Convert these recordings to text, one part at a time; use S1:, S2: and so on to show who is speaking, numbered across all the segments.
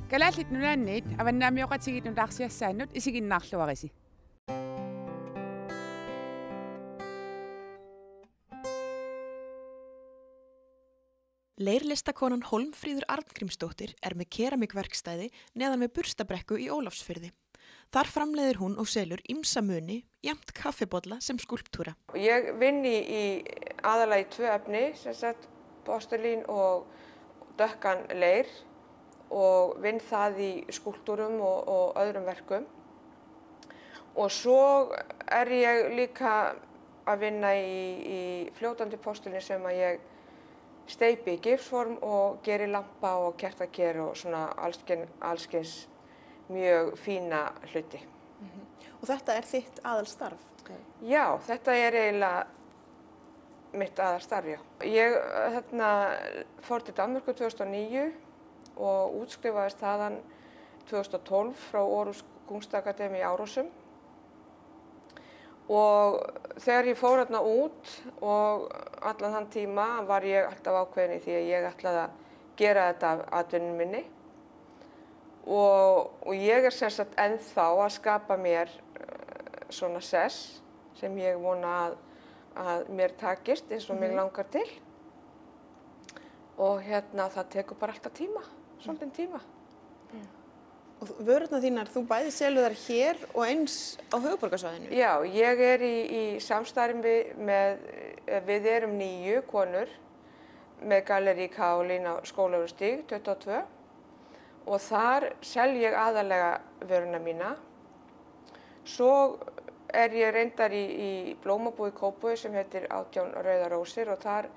S1: Kalaallit nunaanniit avannaamioqatigiit nutarsiassaannut isiginnaarluarisi.
S2: Leirlistakonan Hólmfríður Arngrímsdóttir með keramikverkstæði neðan við Burstabrekku í Ólafsfirði. Þar framleiðir hún og selur ýmsa muni, jafnt kaffibolla sem skúlptúra.
S3: Ég vinn í aðallega í 2 efni, sem sagt postulín og dökkan leir og vinn það í skúlptúrum og öðrum verkum. Og svo ég líka að vinna í fljótandi postulín sem að ég steypi í gifsform og geri lampa og kertaker og svona allskyns mjög fína hluti.
S2: Og þetta þitt aðalstarf?
S3: Já, þetta eiginlega mitt aðalstarf, já. Ég fór til Danmörku 2009 og útskrifaðist þaðan 2012 frá Aarhus Kunstakademíu í Árósum. Og þegar ég fór þarna út og allan þann tíma var ég alltaf ákveðin í því að ég ætlaði að gera þetta af atvinnunni minni. Og ég sem sagt ennþá að skapa mér svona sess sem ég vona að mér takist eins og mig langar til. Og það tekur bara alltaf tíma, svolítinn tíma.
S2: Og vörurnar þínar, þú bæði selur þær hér og eins á höfuðborgarsvæðinu?
S3: Já, ég í samstarfi við erum 9 konur með Gallerí Kaolín á Skólavörðustíg 22 og þar sel ég aðalega vöruna mína. Svo ég reyndar í blómabúð í Kópavogi sem heitir 18 Rauðar rósir og þar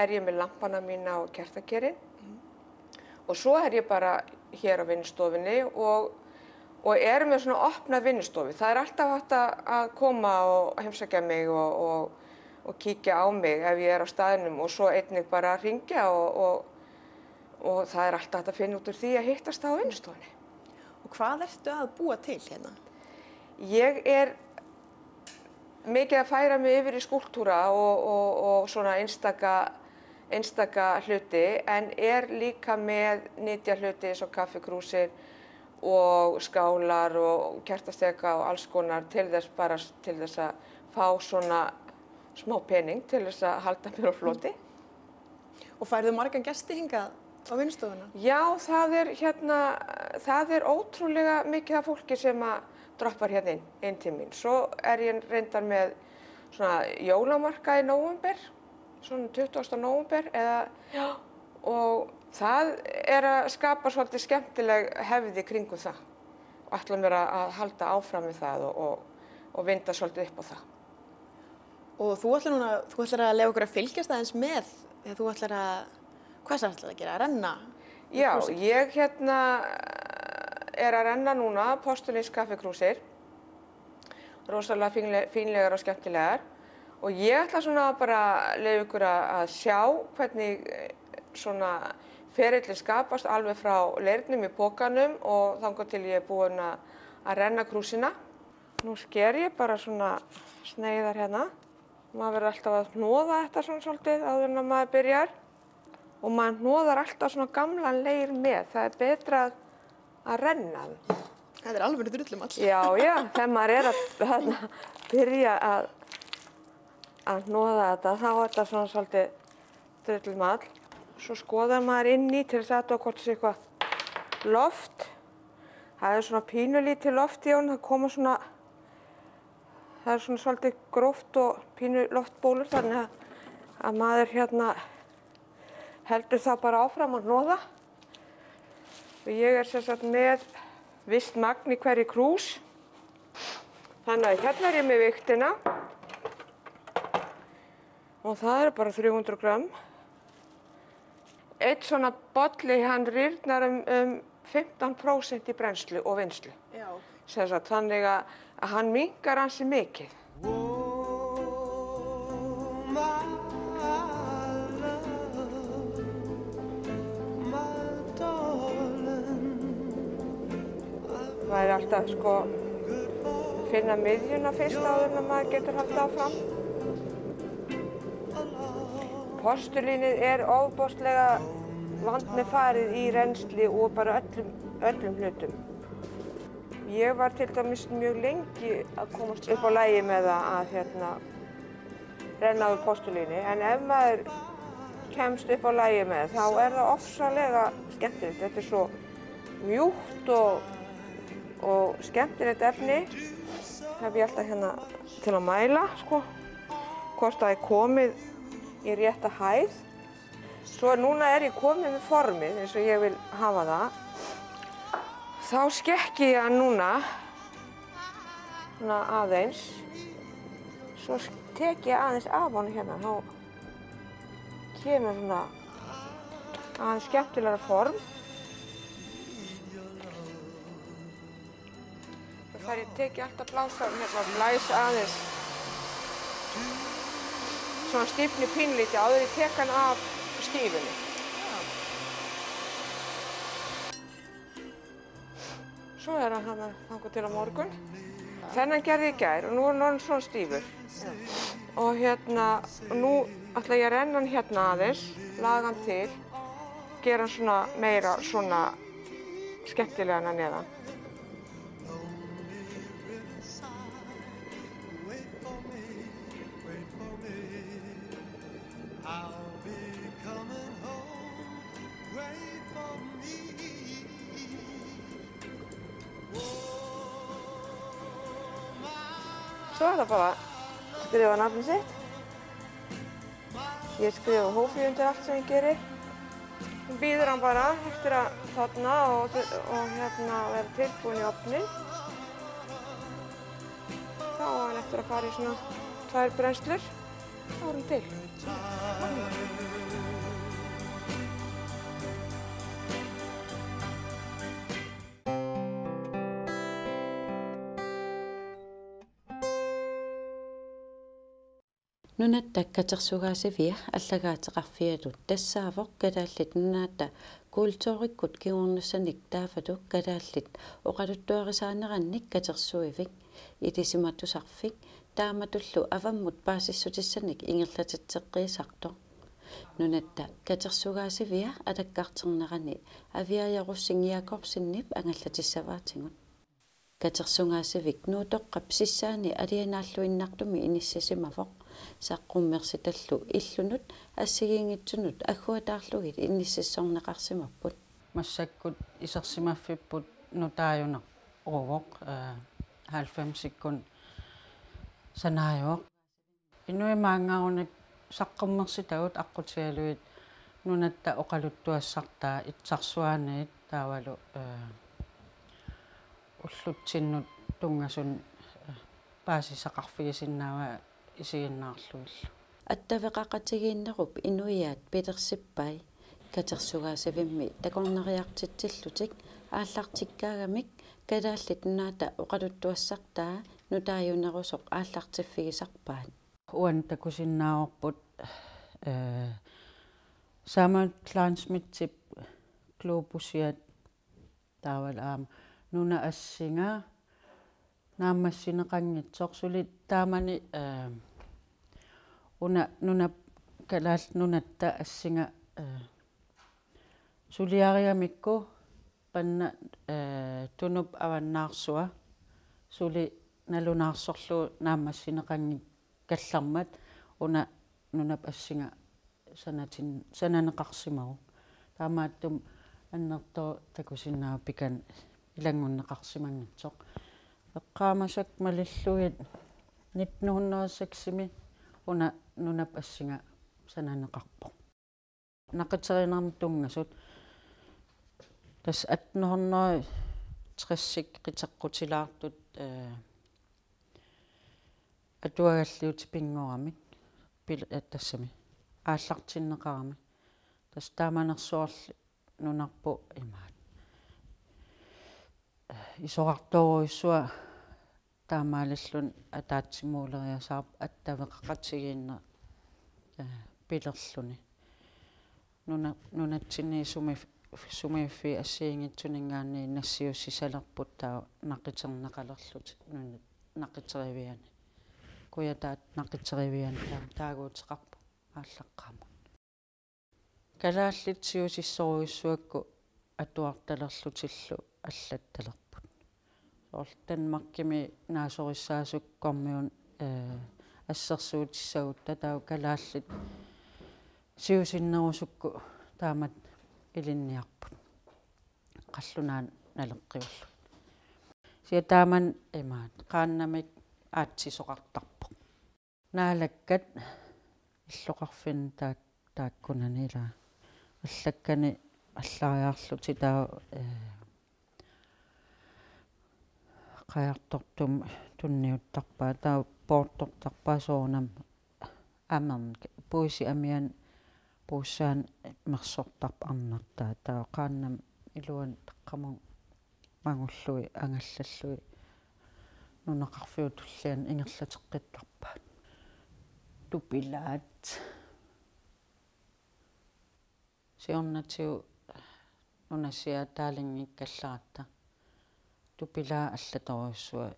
S3: ég með lampana mína og kertakerinn. Og svo ég bara hér á vinnustofunni og með svona opna vinnustofu. Það alltaf hægt að koma og heimsækja mig og kíkja á mig ef ég á staðnum og svo einnig bara að hringja og það alltaf hægt að finna út úr því að hittast á vinnustofunni.
S2: Og hvað ertu að búa til hérna?
S3: Ég mikið að færa mig yfir í skúlptúra og svona einstaka hluti en líka með nytja hluti eins og kaffikrúsir og skálar og kertasteka og alls konar til þess að fá svona smá pening til þess að halda mér á floti.
S2: Og færðu margan gesti hingað á vinnustofuna?
S3: Já, það ótrúlega mikið af fólki sem að droppar hérna inn til mín. Svo ég reyndar með svona jólamarkað í nóvember. Svona 20. nóvember og það að skapa svolítið skemmtileg hefði kringum það og ætla mér að halda áfram með það og vinda svolítið upp á það.
S2: Og þú ætlar að leyfa okkur að fylgjast aðeins með þegar þú ætlar hvað ætlar að gera, að renna?
S3: Já, ég að renna núna postulíns kaffikrúsir, rosalega fínlegar og skemmtilegar. Og ég ætla svona bara að leyfa ykkur að sjá hvernig svona ferillinn skapast alveg frá leirnum í pokanum og þangað til ég búin að renna krúsina. Nú sker ég bara svona sneiðar hérna. Maður verður alltaf að hnoða þetta svona svolítið áður en maður byrjar. Og maður hnoðar alltaf svona gamlan leir með. Það betra að renna.
S2: Þetta alveg drullumall.
S3: Já, þegar maður að byrja að hnoða þetta, þá þetta svona svolítið drullumall. Svo skoðar maður inn í til þess að hvort það eitthvað loft. Það svona pínulítið loft í honum, það svona svolítið gróft og pínu loftbólur, þannig að maður heldur það bara áfram að hnoða. Og ég sem sagt með visst magn í hverju krús. Þannig að hérna ég með vigtina. Og það bara 300 grömm. Einn svona bolli, hann rýrnar 15% í brennslu og vinnslu.
S2: Já.
S3: Þannig að hann minnkar ansi mikið. Það alltaf finna miðjuna fyrst áður en maður getur haldið áfram. Postulínið ofboðslega vatn farið í rennsli og bara öllum hlutum. Ég var til dæmis mjög lengi að komast upp á lagi með að renna úr postulíni, en ef maður kemst upp á lagi með þá það ofsalega skemmtilegt. Þetta svo mjúkt og skemmtilegt efni. Hef ég alltaf til að mæla, hvort það komið í rétta hæð. Svo núna ég komið með formið eins og ég vil hafa það. Þá skekki ég núna aðeins. Svo tek ég aðeins af honum þá kemur aðeins skemmtilegra form. Þá tek ég alltaf blása blæs aðeins svona stífni pínlítið áður ég tek hann af skífunni. Svo hann þangað til á morgun. Þennan gerði ég í gær og nú hann svona stífur. Og nú ætla ég að renna hann aðeins, laga hann til, gera hann svona meira svona skemmtilegan að neðan. Svo það bara að skrifa nafnið sitt. Ég skrifa hófið undir allt sem ég geri. Nú bíður hann bara eftir að þorna og vera tilbúinn í ofninn. Þá á hann eftir að fara í svona 2 brennslur. Þá hann til.
S4: Nunattak katersugaasivia allagaatеqarfialut tassaaavoq kadaалlit nunaata kultuurikkut kiuornussanik taafatu kadaallit oqaluttuarisaanerannik katersuivik itisimatusarfik taamatullu avammut paasissutissanik ingerlatatseqqiisartoq nunatta katersugaasivia atakkaarternerani aviajarussingiakorsinnip angallatissavaatigut katersungaasivik nuutoqqapsissaani alianaalluinnartumi inissasimafoq saqqummersitallu illunut assigiingitsunut agguataarlugit innissassorneqarsimapput
S5: massakkut isersimaffipput nutaajunaq uvoq 90-sikkun sanaajuaq inuimaangarunik saqqummersitagut aqqutialuit nunatta oqaluttuassartaa itsarsuaaniit taavalu ulluttinnut tungasun paasisaqarfigisinnaava isiginnaarluillu
S4: attavеqaqatigiinnerup inuiaat piterssippai katersugaasavimmi takorneriartitsillutik aallartikkaagamik kadaallit nunaata oqaluttuassartaa nutaajunerusoq aallartiffigisarpaat
S5: uan takusinnaaorput Samuel Klein-Smith globusiat taaval nuna assinga naammassineqanngitsoq sulit taamani nuna kalaal nunatta assinga suliariamikku panna tunup avannaarsua suli nalunаарsorlu naammassineqanngit kallarmat nunap assinga sananeqarsimagu taamaattum annerto takusinnaa pikan ilangunneqarsimangitsoq eqqaamasak malilluit 1906 nunap assinga sananeqarpo naqaterinermi tungasut tas 1860 qiteqqutilaartut atuagalliut pingoramik tassami aallartinneqarami tas taamanersuarli nunarpu imaat isoqartoruissua taamaalallun ataatsimuuleriasaarp attaveqaqatigiinne pilerluni nunatsini sumiffi assiingitsuningaanni nassiussisalerput taa naqiternaqalerlut naqiteriviani kuyataat naqiteriviani taaguuteqarpu ааllaqqaama Kalaallit siusissoruissuakku atuartalerlutillu аллатталерпут соортанмаркими наасорissаасуккормиун ассерсуутиссагутта таа калааллит сиусиннерусукку таамат илинниарпут қаллунаан налеққиуллу сиатааман имаат qaannamik аатсисоқартарпо наалаккат иллоқарфин тааккунанила аллаккани аллаариарлути таа qajartortum tunniuttarpaa tаа portortarpaa soornam амерн пуиси амиан пууссаан мерсортарп арнартаа таа qaannam илуан таққаму мангуллуи ангаллаллуи нунақарфиутуллиан ингерлатеққиттарпаат тупилаат сиорнатиу нунасиа таалингиккалларатта тупилаа аллаторуссуа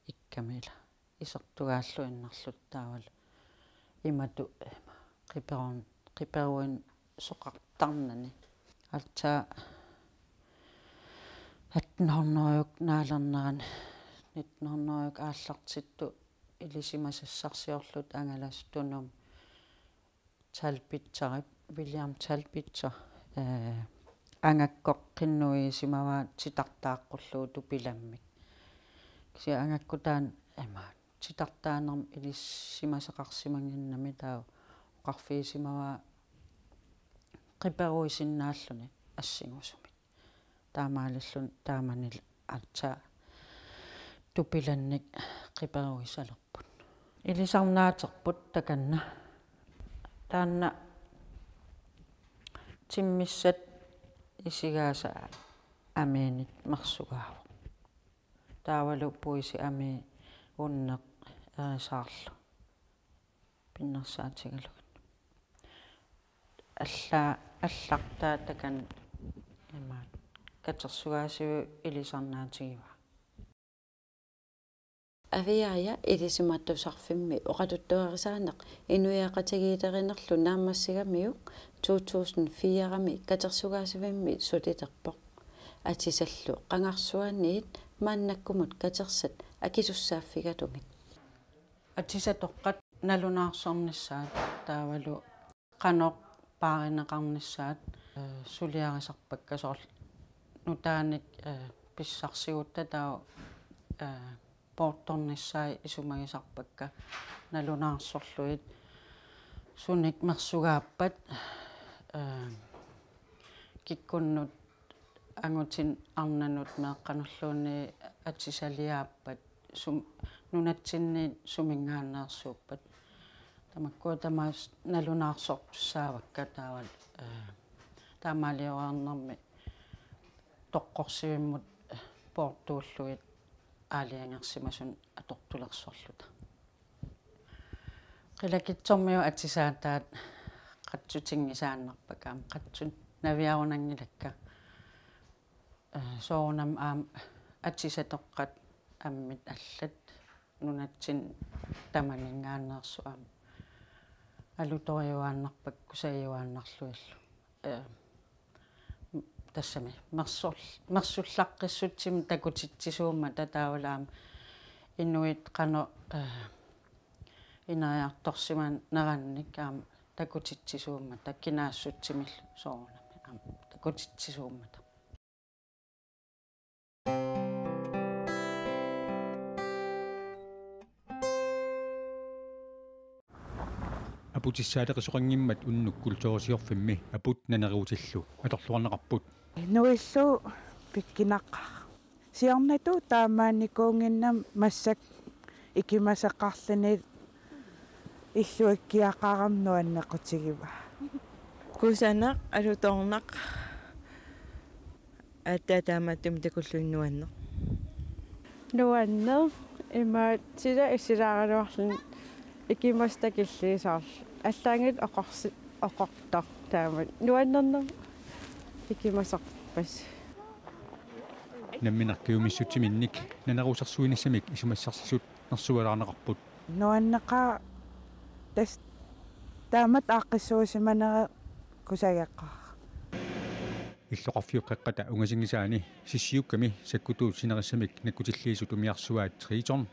S5: иккамила исертугааллу иннарлуттаавал имату қиперуин соқартарнани алтаа 1800-юк наалернеран 1900-юк ааллартитту илисимасассарсиорлут ангалас тунум талпитсарип William Talbitser angakkoq qinnui simava titartaaqqulluu tupilammik kisia angakkutaan amaat titartaanerm ilissimasaqarsimanginnami taa oqarfiisimava qiperuisinnaalluni assingusumi taamaalillun taamanil atsaa tupilannik qiperuisalerput ilisarnaaterput takanna taanna timmissat isigaasa amiinit marsugaava taavalu puisi ami unneq saarlu pinnersaatigalugun аллартаа такан имаат катерсугаасиу илисарнаатигива
S4: авиая илисиматтусарфимми оқатуттуарисаанеқ инуяақатагиитеринерлу наамассигамиук 2004-рами катерсугаасивимми сулитерпоқ атисаллу қангарсуаниит мааннаккумут катерсат акисуссааффигатумик
S5: атисатоққат налунаарсорнissaат таавалу қаноқ пааринеқарнissaат сулиарисарпакка сорл нутааник писсарсигутта таа порторнissaai исумагисарпакка налунаарсорлуит суник мерсугааппат киккуннут ангутин арнанут меэққануллуунни атсисалиааппат нунатсинни сумингааннеерсууппат тамаккуа тамаас налунаарсортуссаавакка таавал таамаалиораарнэрми тоққорсивиммут портууллуит аалиангерсимасун атортулерсорлута qilakitsormiu atisaattaat qatsutinngisaannarpakaam qatsut naviarunangilakka soornam aam atisatoqqat ammit allat nunatsin tamaningaanneersu aam alutoriuaannarpak kusayuaannarluillu тассами мерсуллаққиссутсим такутитсисуумма татаавалаам инуит қано инаярторсиман наранник аам такутитсисуумма таккинаассутсимиллу соорнами аам такутитсисууммата
S6: апутиссаалеқисоқангиммат уннуккул соорсиорфимми апут нанериутиллу аторлуарнеқарпут
S1: нуиллу пиккинаққа сиорнату таамааникуунгиннам массак икимасаққарлани иллуаккиақарамнуаннеқутигива
S3: кусанақ алуторнақ аттаатааматтум такуллуиннуанне
S7: нуаннер има тила исилаагалуарлун икимастакиллиисаарл аллаангит оқортар таамат нуаннернер икимасарпас
S6: намминаркиумиссутиминник нанерусарсуиниссамик исумассарсисут нерсуалаарнеқарпут
S1: нуаннеқа тас таамат ааққиссуусиманера kusagaqqa
S6: иллоқарфиуққаққата унгасингисаани сиссиукками саккутуу синерисsamик наккутиллиисут умиарсуаат Triton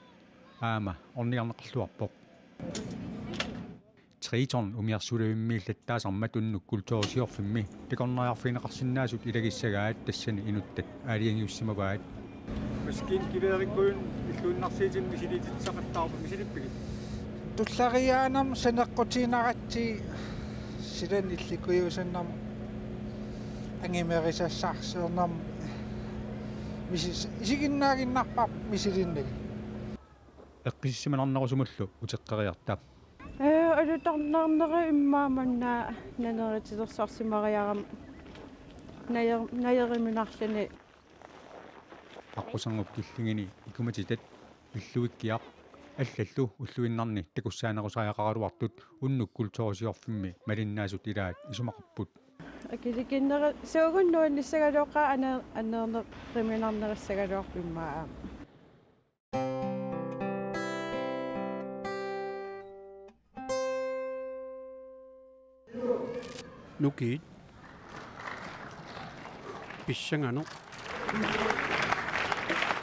S6: аама орниарнеқарлуарпоқ Triton умиарсулавиммииллаттаасармат уннук култуурисиорфимми пикорнариарфинеқарсинаасут илагиссагаат тассани инуттат аалиангиуссимагаат маскин кивеериккуин иллууннарсиитин мисилититсақаттаарпа мисилиппиги
S8: туллариаанам санеққутиинаратси силан илликуйусаннам ангимерисассаарсиорнам мисис исигиннаагиннарпар мисилиннаги
S6: эққиссиманарнерусумуллу утеққариарта
S7: алутарнаарнери иммааманнаа нанеритилерсарсимариарам наериминарлани
S6: аққусангуп киллингини икуматитат иллуиккиақ аллаллу уллуиннарни такуссаанерусаақаралуартут уннук култуурисиорфимми малиннаасут илаат исумақарпут
S7: акиликиннера суугуннуанниссагалуоққа анеернериминарнериссагалуарпиммаа
S9: Nukit pissangano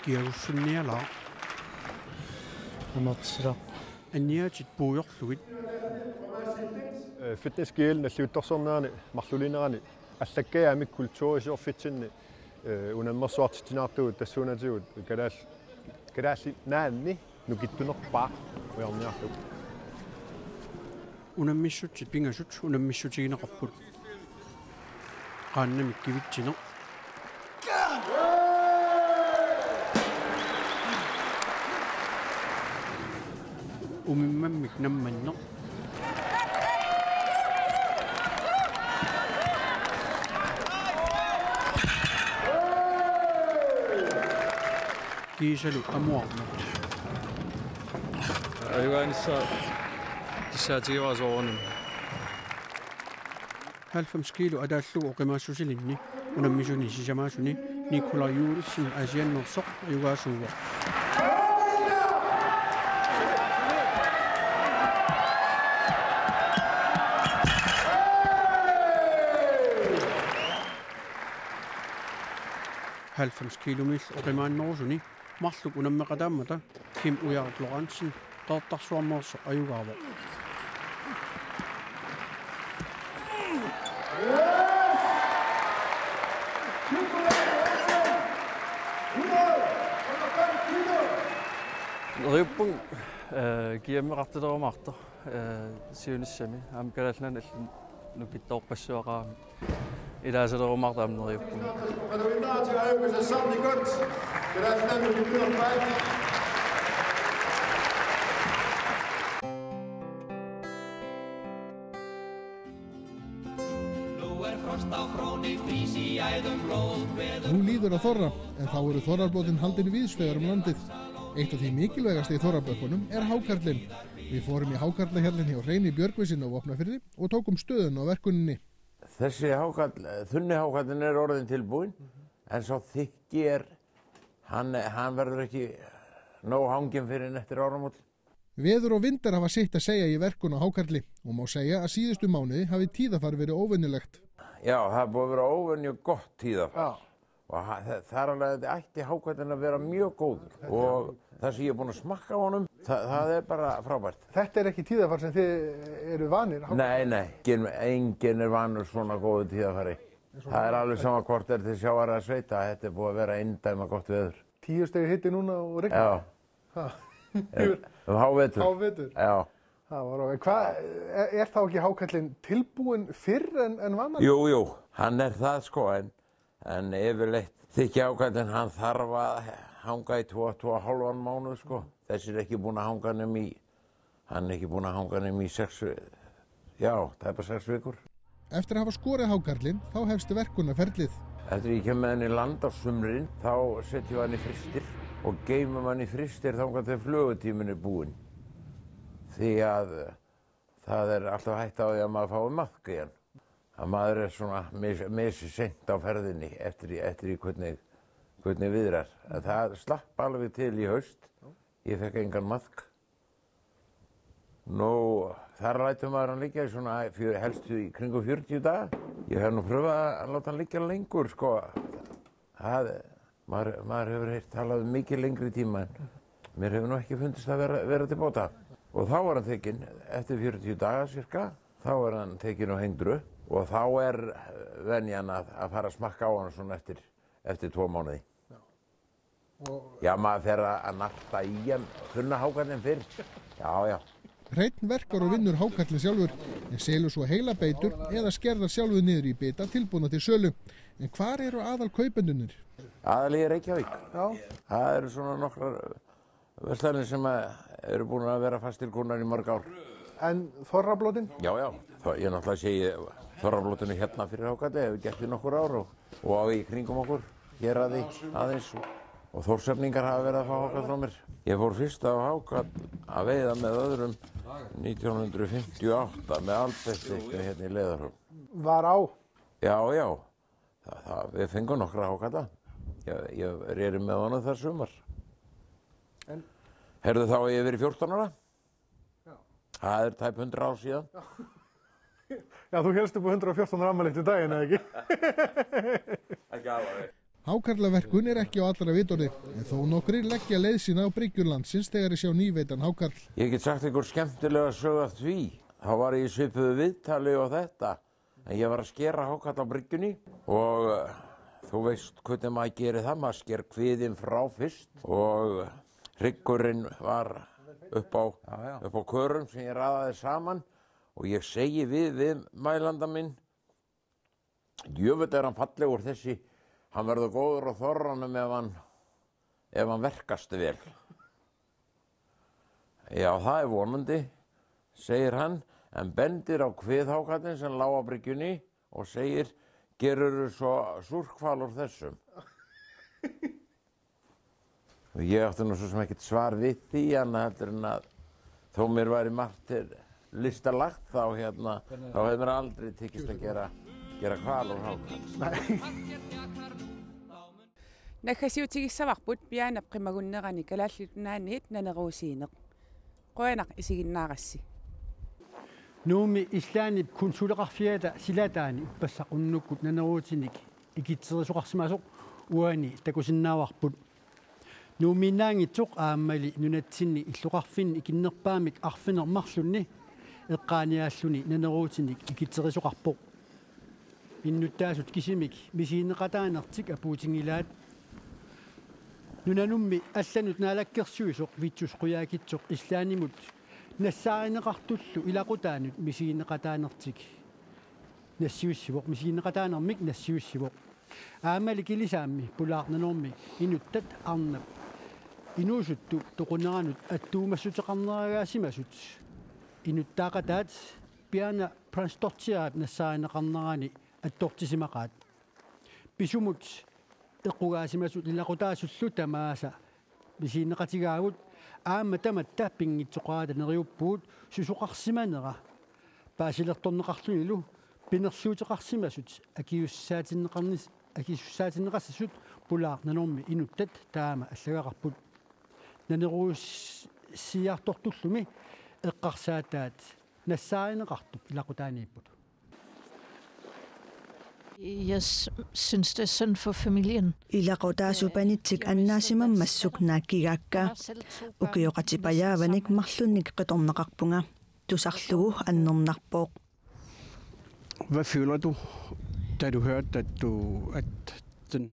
S9: kiagussunniala
S10: амартсила
S9: анниатит пуйорлугит
S10: фитнес-гиэл наллиутторсорнаани марлулинерани аллаккаямик культуурисиорфитсинни унаммерсуартитинаартугут тассуунатигут калаалли наанни нукиттунерпаа уярниарлуг
S9: унаммиссутсит пингасут унаммиссутигинеқарпут qaannamik kivitsino umimmammik nammanno kiisalu amuarma
S11: ayugaanissa tissaatigivasoornum
S9: 90 kilo adaallugu oqimaassusilinni unammisuni sisamaasuni Nikolajulsin asiannersoq ayugaasuuga halvfems kilomil oqimaannerusuni marluk unammeqataammata Kim Ujart Lorentzen tartarsuarnerso ayugaavo
S11: Rippung kiammeqartilerumaarta siunissami aamkalallan allun nukittoorpassuaqaami ilaasalurumaarta amneriuppung
S12: Nú líður að þorra, en þá eru þorrablótin haldin víðsvegar landið. Eitt af því mikilvægasta í þorrabökkunum er hákarlinn. Við fórum í hákarlahjallinn hjá Hreini Björgvísinn á Vopnafirði og tókum stöðun á verkuninni.
S13: Þessi þunni hákarlinn er orðin tilbúinn, en sá þykki hann verður ekki nóg hanginn fyrir eftir áramót.
S12: Veður og vindar hafa sitt að segja í verkun á hákarli og má segja að síðustu mánuði hafi tíðafar verið óvenjulegt.
S13: Já, það er búið að vera óvenju gott tíðafar. Og það er alveg að þetta ætti hákarlinn að vera mjög góður og það sem ég er búinn að smakka á honum, það er bara frábært.
S12: Þetta er ekki tíðafar sem þið eru vanir?
S13: Nei, enginn er vanur svona góðu tíðafari. Það er alveg sama hvort er til sjávar að sveita, þetta er búið að vera eindæma gott veður. 10 stigi hiti núna og rigna? Já. Hávetur. Hávetur? Já.
S12: Er þá ekki hákarlinn tilbúinn fyrr en vannar?
S13: Jú, hann er það sko, en yfirleitt þykki hákarlinn hann þarf að hanga í 2,5 mánuð sko. Þessi er ekki búinn að hanga hann er ekki búinn að hanga í 6, já, það er bara 6 vikur.
S12: Eftir að hafa skorið hákarlinn, þá hefst verkunarferlið.
S13: Eftir ég kem með hann í land á sumrin, þá setjum við hann í frystir og geymum hann í frystir þangað til flugutíminn er búinn. Því að það er alltaf hætt á því að maður fái maðk í hann. Að maður er svona missi seint á ferðinni eftir í hvernig viðrar. Það slapp alveg til í haust. Ég fekk engan maðk. Þar lætur maður hann liggja svona helst í kringum 40 daga. Ég hef nú pröfað að láta hann liggja lengur, sko. Maður hefur heyrt talað mikið lengri tíma en mér hefur nú ekki fundist að vera til bóta. Og þá var hann tekinn, eftir 40 daga cirka, þá hann tekinn og hengdur upp. Og þá venjan að fara að smakka á hann svona eftir 2 mánuði. Já, maður fer að narta í hann, þunna hákarlinn fyrr. Já.
S12: Hreinn verkar og vinnur hákarlinn sjálfur, en selur svo heila beitur eða skerðar sjálfur niður í bita tilbúna til sölu. En hvar eru aðal kaupendunir?
S13: Aðal í Reykjavík. Já. Það eru svona nokkrar verslanir sem eru búin að vera fastir kúnnar í mörg ár.
S8: En þorrablótin?
S13: Já. Ég náttúrulega segi þorrablótinu hérna fyrir hákarli, hefur gert í nokkur ár og á í kringum okkur, hér aðeins. Og Þórshafningar hafa verið að fá hákarl frá mér. Ég fór fyrst á hákarl að veiða með öðrum 1958 með Albertsteikni hérna í Leiðarhöfn.
S8: Var á?
S13: Já. Við fengum nokkra hákarla. Ég reri með honum þar sumar. Herðu þá ég verið 14 ára? Já. Það tæp 100 ár síðan.
S8: Já, þú hélst upp á 114 afmæli til daginn, eða ekki?
S13: Ekki alveg.
S12: Hákarlaverkun ekki á allra vitorði, en þó nokkrir leggja leið sína á bryggjur landsins þegar ég sjá nýveitan hákarl.
S13: Ég get sagt einhver skemmtilega sögu af því. Þá var ég í svipuðu viðtali og þetta. En ég var að skera hákarl á bryggjunni og þú veist hvernig maður gerir það. Maður sker kviðinn frá fyrst og hryggurinn var upp á körum sem ég raðaði saman og ég segi við mælanda minn, djöfull hann fallegur þessi. Hann verður góður á þorranum ef hann verkast vel. Já, það vonandi, segir hann, en bendir á kviðhákarlinn sem lá á bryggjunni og segir, gerurðu svo súrkval úr þessum? Og ég átti nú svo sem ekkert svar við því, heldur en að þó mér væri margt til listalagt, þá hefði mér aldrei tekist að gera kval úr hákarl.
S1: Нахасиутигиссаварпут пиана примагуннерани калааллутунаанниит нанеруусиинеq qoyanaq isiginnaagassi
S14: нууми ислаанip кунсулеқарфиата силатаани уппассақуннуккут нанеруутиник икитсерисоқарсимасоқ уани такусиннааварпут нууминаангитсоқ ааммали нунатсинни иллоқарфинни икиннерпаамик арфинермарлунни эққааниааллуни нанеруутиник икитсерисоқарпоқ иннуттаасут кисимик мисиинеқатаанертик апуутингилаат нунанумми алланут наалаккерсуисоқ витсусқуяакитсоқ ислаанимут нассааринеқартуллу илақутаанут мисиинеқатаанертик нассиуссивоқ мисиинеқатаанермик нассиуссивоқ аамали килисаамми пулаарнанорми инуттат арнап инуусутту тоқунеранут аттуумассутеқарнерагаасимасут инуттаақатаат пиана транспортиаап нассааринеқарнерани аттортисимақаат писумут эққугаасимасут илақутаасуллу тамааса мисиинеқатигаагут аама таматта пингитсоқаата нериуппуут сусоқарсиманера паасилерторнеқарлунилу пинерлуутеқарсимасут акиуссаатиннеқассасут пулаарнанорми инуттат таама аллагақарпут нанеруussiartortullumi эққарсаатаат нассааринеқартуп илақутаанииппут.
S15: Jeg synes, det er synd for familien.
S16: Ilaqutaasupanitik annaasimammassuk naakkigaakka ukiuqatipajaawanik marlunnik qitorneqarpunga tusarlugu annernerpoq.
S9: Hvad føler du, da du hørte, at den...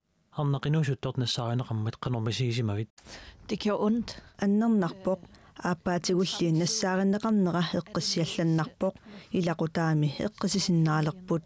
S15: Det gjorde ondt.
S16: Annernerpoq aappaatigullii nassaarinneqarnera eqqisiallannerpoq ilaqutaami eqqisisinnaaleqput